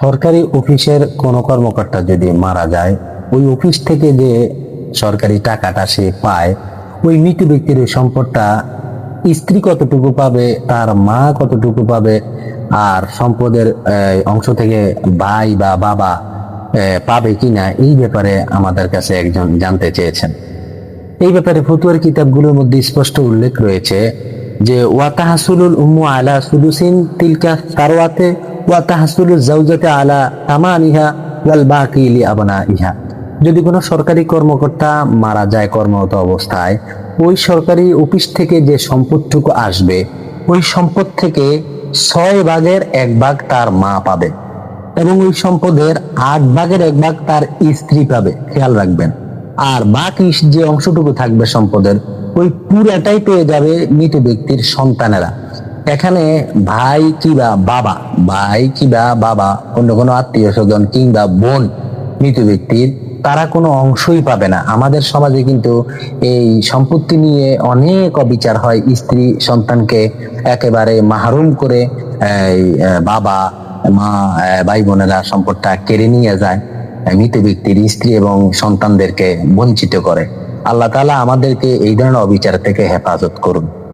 সরকারি অফিসের কোনো কর্মকর্তা যদি মারা যায়, ওই অফিস থেকে যে সরকারি টাকাটা সে পায়, ওই মৃত ব্যক্তির ওই সম্পদটা স্ত্রী কতটুকু পাবে, তার মা কতটুকু পাবে, আর সম্পদের অংশ থেকে ভাই বা বাবা পাবে কিনা, এই ব্যাপারে আমাদের কাছে একজন জানতে চেয়েছেন। এই ব্যাপারে ফতুয়ার কিতাবগুলোর মধ্যে স্পষ্ট উল্লেখ রয়েছে যে ওয়াতাহাসুলুল উম্মু আলা সুদুসিন তিলকা সারওয়াতে ওয়াতাহাসুলুল জাওজাতে আলা তামানিহা ওয়াল বাকি লি আবনাইহা। যদি কোনো সরকারি কর্মকর্তা মারা যায় কর্মরত অবস্থায়, ওই সরকারি অফিস থেকে যে সম্পদটুকু আসবে, ওই সম্পদ থেকে 6 ভাগের 1 ভাগ তার মা পাবে এবং ওই সম্পদের 8 ভাগের 1 ভাগ তার স্ত্রী পাবে, খেয়াল রাখবেন। আর বাকি যে অংশটুকু থাকবে সম্পদের, ওই পুরাটাই পেয়ে যাবে মৃত ব্যক্তির সন্তানেরা। এখানে ভাই কিবা বাবা অন্য কোনো আত্মীয় স্বজন কিংবা বোন মৃত ব্যক্তির, তারা কোনো অংশই পাবে না। আমাদের সমাজে কিন্তু এই সম্পত্তি নিয়ে অনেক অবিচার হয়। স্ত্রী সন্তানকে একেবারে মাহরুম করে বাবা মা ভাই বোনেরা সম্পদটা কেড়ে নিয়ে যায়, মৃত ব্যক্তির স্ত্রী এবং সন্তানদেরকে বঞ্চিত করে। আল্লাহ তাআলা আমাদেরকে এই ধরনের অবিচার থেকে হেফাজত করুন।